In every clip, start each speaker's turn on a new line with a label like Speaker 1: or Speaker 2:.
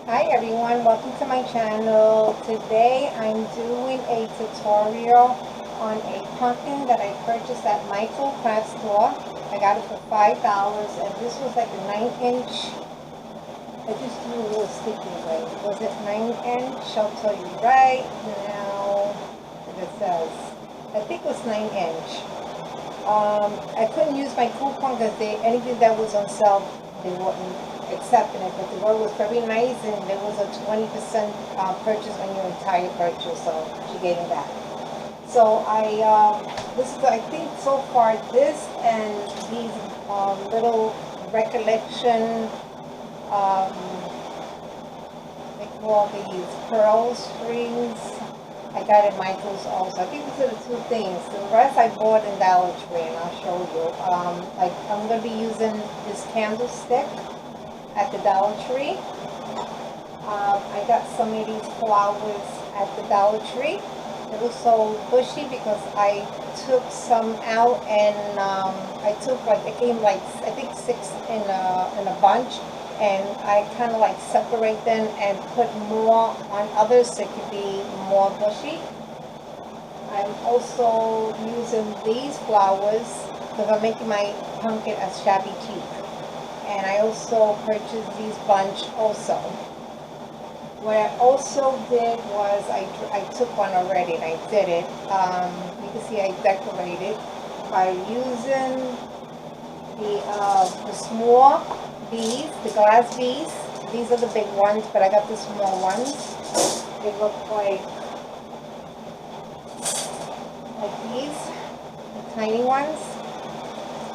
Speaker 1: Hi everyone, welcome to my channel. Today I'm doing a tutorial on a pumpkin that I purchased at Michael Craft Store. I got it for $5 and this was like a 9-inch. I just threw a little sticky right. Was it 9-inch? I'll tell you right now what it says. I think it was 9-inch. I couldn't use my coupon because anything that was on sale, they wouldn't accept it. But the girl was very nice, and there was a 20% purchase on your entire purchase, so she gave me that. So this is, I think so far, this and these little recollection, they call these pearl strings. I got at Michael's also. I think these are the two things. The rest I bought in Dollar Tree, and I'll show you. I'm going to be using this candlestick at the Dollar Tree. I got some of these flowers at the Dollar Tree. It was so bushy because I took some out and I took it came like I think 6 in a bunch, and I kind of like separate them and put more on others so it could be more bushy. I'm also using these flowers because I'm making my pumpkin as Shabby Chic. And I also purchased these bunch also. What I also did was I took one already and I did it. You can see I decorated by using the small bees, the glass bees. These are the big ones, but I got the small ones. They look like these, the tiny ones.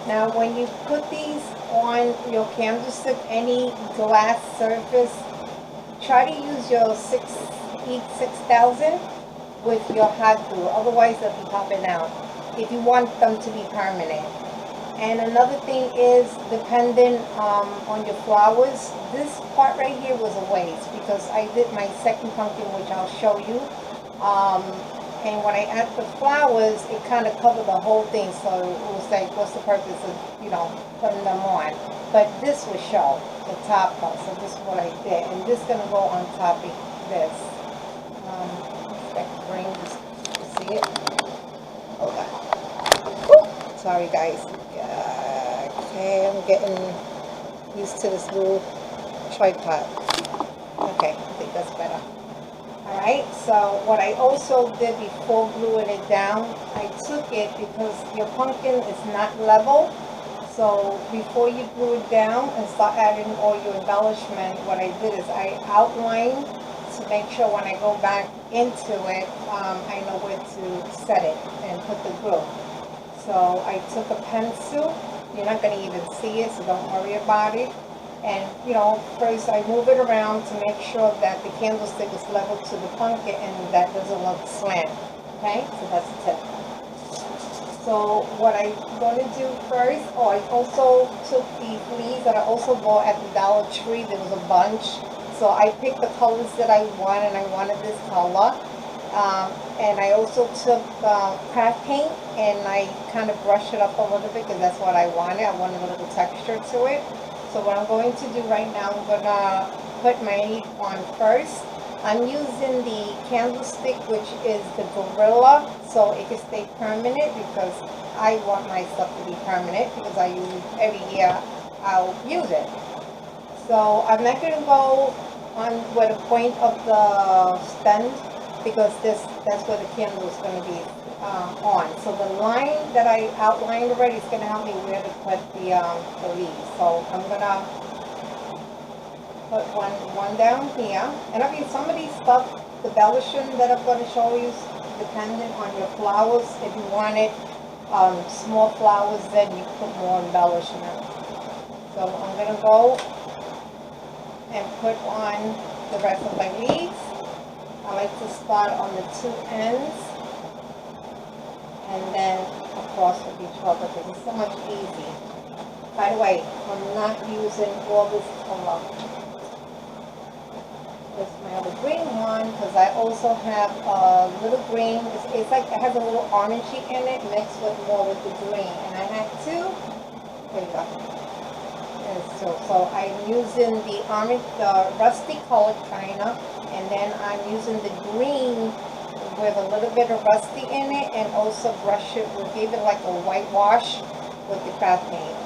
Speaker 1: Now when you put these on your candlestick, any glass surface, try to use your heat 6000 with your hot glue, otherwise they'll be popping out if you want them to be permanent. And another thing is, depending on your flowers, this part right here was a waste because I did my second pumpkin, which I'll show you. And when I add the flowers, it kind of covered the whole thing, so it was like, what's the purpose of, putting them on? But this will show the top part, so this is what I did. And this is going to go on top of this. I can bring this, you see it? Hold on. Woo! Sorry guys. Okay, I'm getting used to this little tripod. Okay, I think that's better. Alright, so what I also did before gluing it down, I took it because your pumpkin is not level. So before you glue it down and start adding all your embellishment, what I did is I outlined to make sure when I go back into it, I know where to set it and put the glue. So I took a pencil. You're not going to even see it, so don't worry about it. And, first I move it around to make sure that the candlestick is level to the pumpkin and that doesn't look slant. Okay, so that's the tip. So what I'm going to do first, I also took the leaves that I also bought at the Dollar Tree. There was a bunch. So I picked the colors that I want, and I wanted this color. And I also took craft paint and I kind of brushed it up a little bit because that's what I wanted. I wanted a little texture to it. So what I'm going to do right now, I'm going to put my leaf on first. I'm using the candlestick, which is the Gorilla, so it can stay permanent because I want my stuff to be permanent because I use it every year. I'll use it. So I'm not going to go on where the point of the stand because that's where the candle is going to be on. So the line that I outlined already is going to help me where to put the leaves. So I'm going to put one down here. And I mean, some of these stuff, the embellishment that I'm going to show you is dependent on your flowers. If you wanted small flowers, then you put more embellishment. So I'm going to go and put on the rest of my leaves. I like to start on the two ends and then across with each other because it's so much easy. By the way, I'm not using all this color. This is my other green one because I also have a little green. It's like it has a little orangey in it mixed with more with the green. And I had two. There you go. So I'm using the orange, the rusty colored china, and then I'm using the green with a little bit of rusty in it, and also brush it, we'll give it like a whitewash with the craft paint.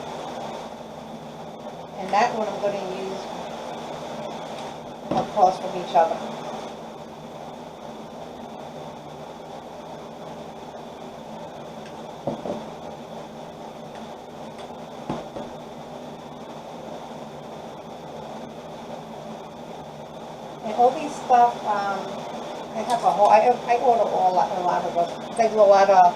Speaker 1: And that one I'm going to use across from each other. And all these stuff, I have a whole, I order a lot of us. There's a lot of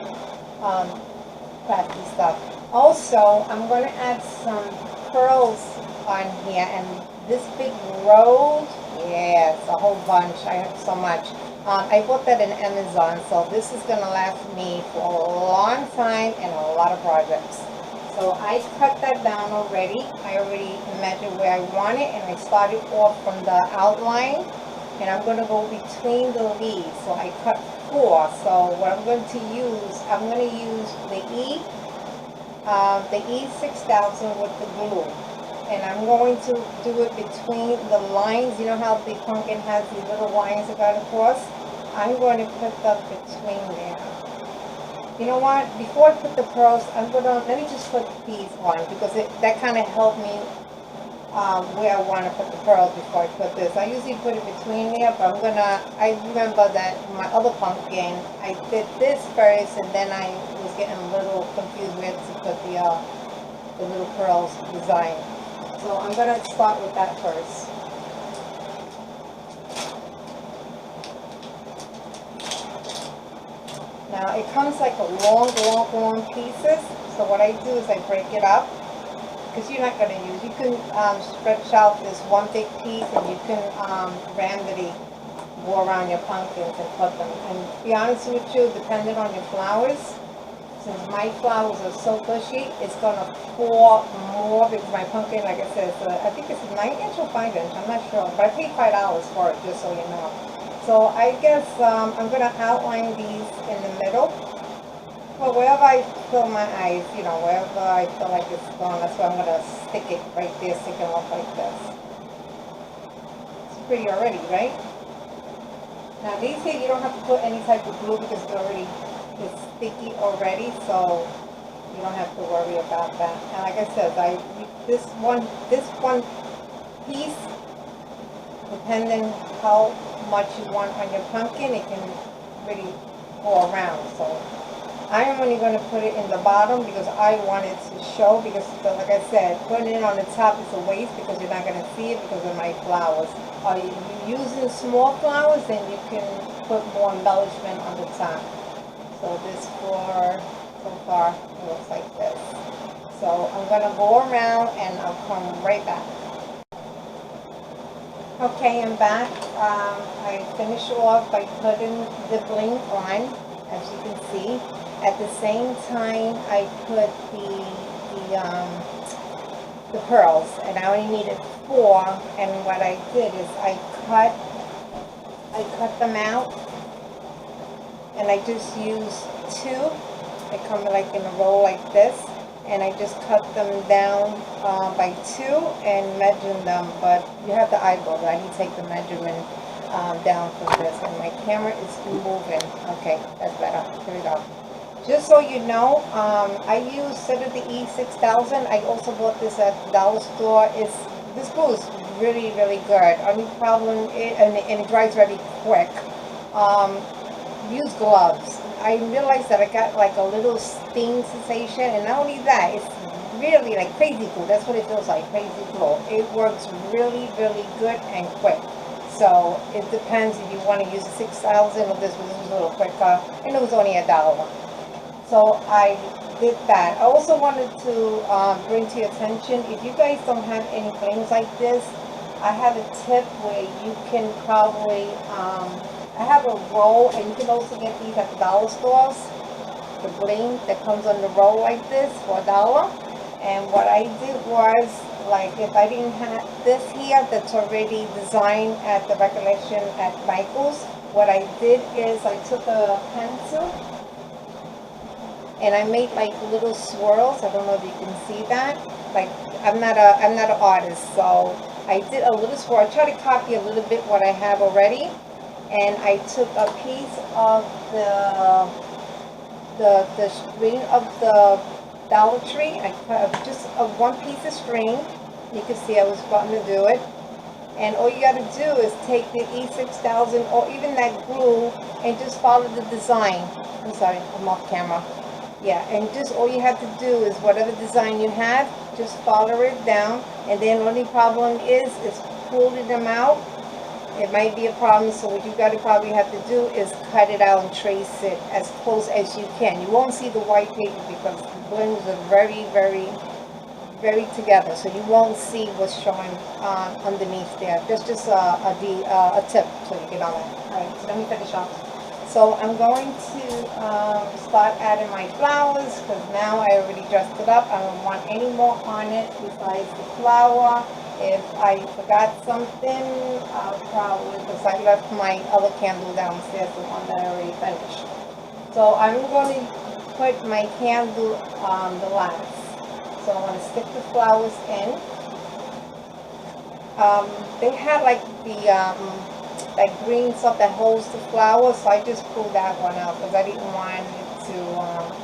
Speaker 1: crafty stuff. Also, I'm going to add some pearls on here, and this big roll, yes, a whole bunch. I have so much. I bought that in Amazon, so this is going to last me for a long time and a lot of projects. So I cut that down already. I already measured where I want it, and I started off from the outline, and I'm going to go between the leaves. So I cut 4. So what I'm going to use, I'm going to use the E6000 with the glue, and I'm going to do it between the lines. You know how the pumpkin has these little lines that go across? I'm going to put that between there. You know what? Before I put the pearls, let me just put these on, because that kind of helped me where I want to put the pearls before I put this. I usually put it between there, but I remember that my other pumpkin, I did this first, and then I was getting a little confused where to put the little pearls design. So I'm going to start with that first. Now it comes like a long pieces. So what I do is I break it up, because you're not going to use. You can stretch out this one big piece, and you can randomly go around your pumpkins and put them. And to be honest with you, depending on your flowers, since my flowers are so bushy, it's going to pour more, because my pumpkin, like I said, I think it's a 9-inch or 5-inch, I'm not sure, but I paid $5 for it, just so you know. So I guess I'm going to outline these in the middle. Well, wherever I fill my eyes, you know, wherever I feel like it's going, that's where I'm going to stick it right there, stick it off like this. It's pretty already, right? Now these here, you don't have to put any type of glue, because it's sticky already, so you don't have to worry about that. And like I said, this one piece, depending how much you want on your pumpkin, it can really go around. So I'm only going to put it in the bottom, because I want it to show, because like I said, putting it on the top is a waste, because you're not going to see it because of my flowers. Are you using small flowers, then you can put more embellishment on the top. So this floor, so far, it looks like this. So I'm going to go around, and I'll come right back. Okay, I'm back. I finished off by putting the bling on, as you can see. At the same time, I put the pearls, and I only needed 4. And what I did is I cut them out, and I just used 2. They come like in a roll like this. And I just cut them down by 2 and measured them, but you have the eyeball. I need to take the measurement down from this, and my camera is moving. Okay, that's better. Here we go. Just so you know, I use, instead of the E6000, I also bought this at the dollar store. This glue is really good. Only problem, and it dries really quick. Use gloves. I realized that I got like a little sting sensation, and not only that, it's really like crazy glue. That's what it feels like, crazy glue. It works really good and quick. So it depends if you want to use a 6,000 or this was a little quicker, and it was only $1. So I did that. I also wanted to bring to your attention, if you guys don't have any flings like this, I have a tip where you can probably I have a roll, and you can also get these at the dollar stores, the bling that comes on the roll like this for $1. And what I did was, like, if I didn't have this here that's already designed at the Recollection at Michael's, what I did is I took a pencil, and I made like little swirls. I don't know if you can see that. Like I'm not an artist, so I did a little swirl. I try to copy a little bit what I have already, and I took a piece of the string of the Dollar Tree. I cut just one piece of string. You can see I was starting to do it. And all you got to do is take the E6000 or even that glue and just follow the design. I'm sorry, I'm off camera. Yeah, and just all you have to do is whatever design you have, just follow it down. And then the only problem is pulling them out. It might be a problem, so what you got to probably have to do is cut it out and trace it as close as you can. You won't see the white paper because the blends are very, very, very together, so you won't see what's showing underneath there. Just a tip so you get on that. All right, so let me finish off. So I'm going to start adding my flowers because now I already dressed it up. I don't want any more on it besides the flower. If I forgot something, I'll probably, because I left my other candle downstairs, the one that I already finished. So I'm going to put my candle on the last. So I'm going to stick the flowers in. They had like the like green stuff that holds the flowers, so I just pulled that one out because I didn't want it to,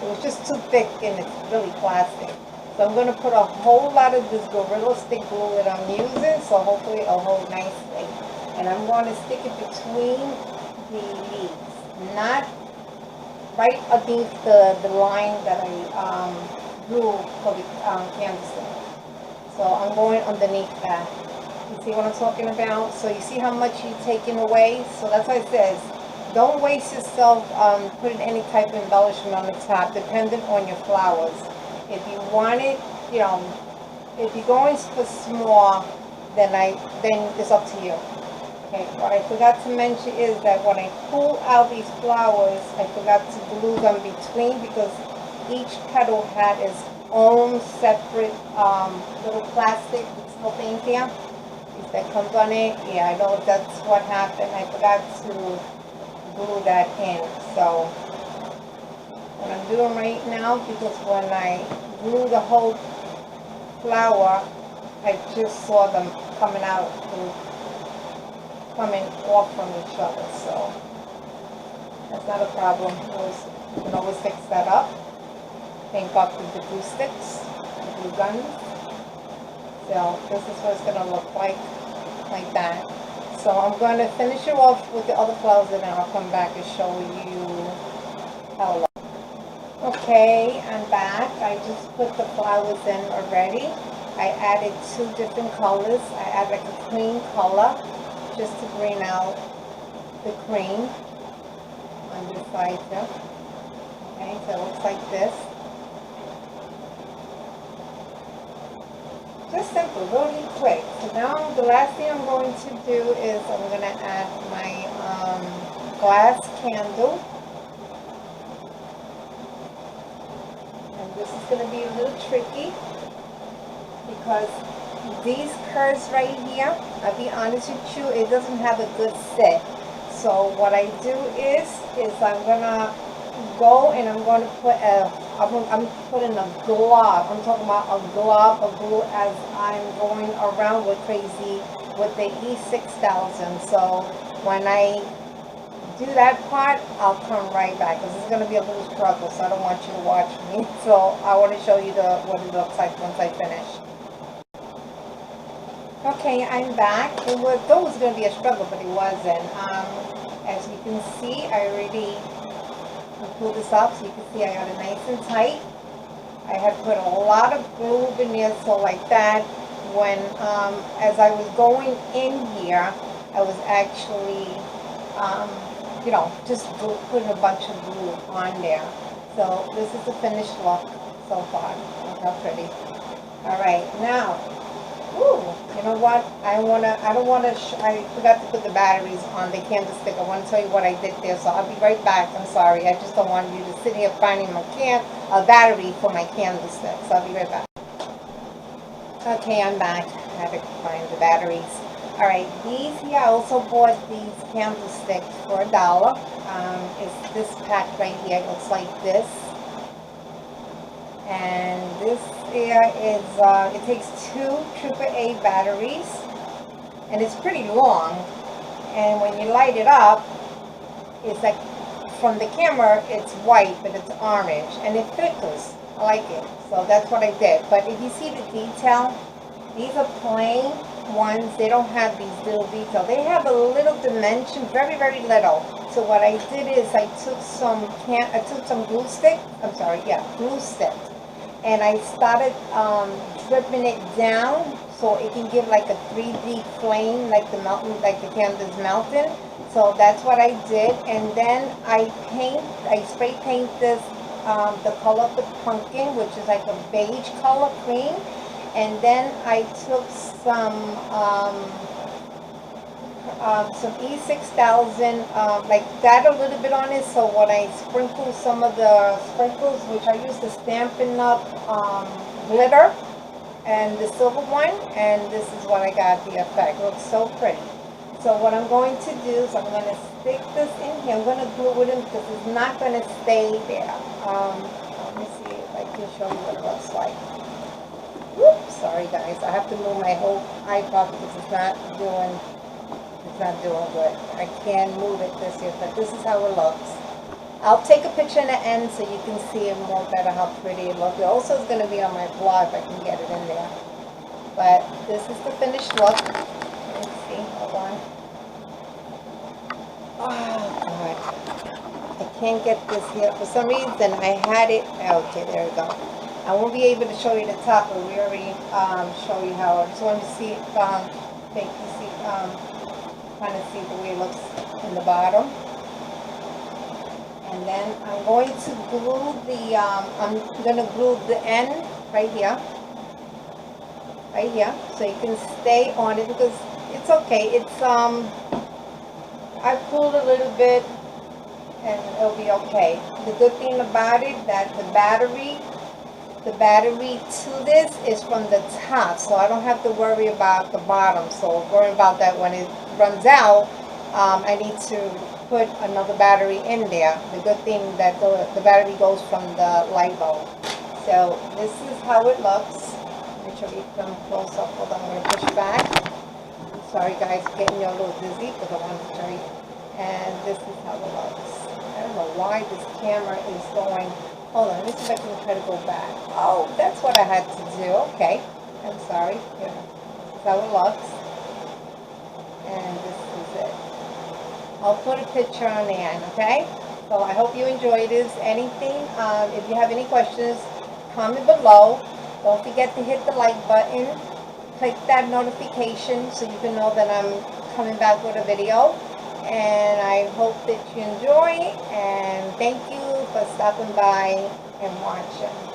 Speaker 1: it was just too thick and it's really plastic. So I'm going to put a whole lot of this Gorilla Stick glue that I'm using, so hopefully it'll hold nicely. And I'm going to stick it between the leaves, not right underneath the line that I drew for the candlestick. So I'm going underneath that. You see what I'm talking about? So you see how much you're taking away? So that's why it says, don't waste yourself putting any type of embellishment on the top, dependent on your flowers. If you want it, you know, if you're going for small, then it's up to you. Okay, what I forgot to mention is that when I pull out these flowers, I forgot to glue them between because each petal had its own separate little plastic thing here. If that comes on it, yeah, I know that's what happened. I forgot to glue that in. So what I'm doing right now, because when I glue the whole flower, I just saw them coming out, coming off from each other, so that's not a problem. You can always fix that up. Paint up with the glue sticks, the glue guns. So this is what it's going to look like that. So I'm going to finish it off with the other flowers and then I'll come back and show you how it looks. Okay, I'm back. I just put the flowers in already. I added 2 different colors. I added like a cream color just to bring out the cream on this side here. Okay, so it looks like this. Just simple, really quick. So now the last thing I'm going to do is I'm going to add my glass candle. This is going to be a little tricky because these curves right here, I'll be honest with you, it doesn't have a good set. So what I do is I'm going to go and I'm going to put I'm putting a glob. I'm talking about a glob of glue as I'm going around with crazy with the E6000. So when I do that part, I'll come right back because it's going to be a little struggle, so I don't want you to watch me. So I want to show you what it looks like once I finish. Okay, I'm back. It was going to be a struggle, but it wasn't. As you can see, I already pulled this up, so you can see I got it nice and tight. I had put a lot of glue in there, so like that, when as I was going in here, I was actually you know, just putting a bunch of glue on there. So this is the finished look so far. Look how pretty. All right, now, you know what? I forgot to put the batteries on the candlestick. I want to tell you what I did there, so I'll be right back. I'm sorry. I just don't want you to sit here finding a battery for my candlestick. So I'll be right back. Okay, I'm back. I had to find the batteries. Alright, these here, I also bought these candlesticks for $1. It's this pack right here. It looks like this. And this here is, it takes two AAA batteries, and it's pretty long. And when you light it up, it's like, from the camera, it's white, but it's orange, and it flickers. I like it, so that's what I did. But if you see the detail, these are plain ones. They don't have these little details. They have a little dimension, very, very little. So what I did is I took some glue stick. I'm sorry, yeah, glue stick, and I started dripping it down so it can give like a 3D flame, like the candle's melting. So that's what I did, and then I spray paint this the color of the pumpkin, which is like a beige color, cream. And then I took some E6000, like that a little bit on it. So when I sprinkle some of the sprinkles, which I used to Stampin' Up glitter, and the silver one, and this is what I got the effect. It looks so pretty. So what I'm going to do is I'm going to stick this in here. I'm going to glue it in because it's not going to stay there. Let me see if I can show you what it looks like. Whoops, sorry guys, I have to move my whole iPod because it's not doing good. I can move it this year, but this is how it looks. I'll take a picture in the end so you can see it more better how pretty it looks. It also is going to be on my blog if I can get it in there. But this is the finished look. Let's see, hold on. Oh God, I can't get this here. For some reason I had it, okay, there we go. I won't be able to show you the top, but we already show you how. I just wanted to see if make you see, kind of see the way it looks in the bottom. And then I'm going to glue the end right here, so you can stay on it because it's okay. It's I pulled a little bit, and it'll be okay. The good thing about it that the battery to this is from the top, so I don't have to worry about the bottom. So worry about that when it runs out. I need to put another battery in there. The good thing that the battery goes from the light bulb. So this is how it looks. Let me show you from close up. Hold on, I'm going to push back. Sorry guys, getting you a little dizzy because I want to show you. And this is how it looks. I don't know why this camera is going. Hold on, let me see if I can try to go back. Oh, that's what I had to do. Okay. I'm sorry. Here. This is how it looks. And this is it. I'll put a picture on the end, okay? So I hope you enjoyed this. Anything, if you have any questions, comment below. Don't forget to hit the like button. Click that notification so you can know that I'm coming back with a video. And I hope that you enjoy, and thank you for stopping by and watching.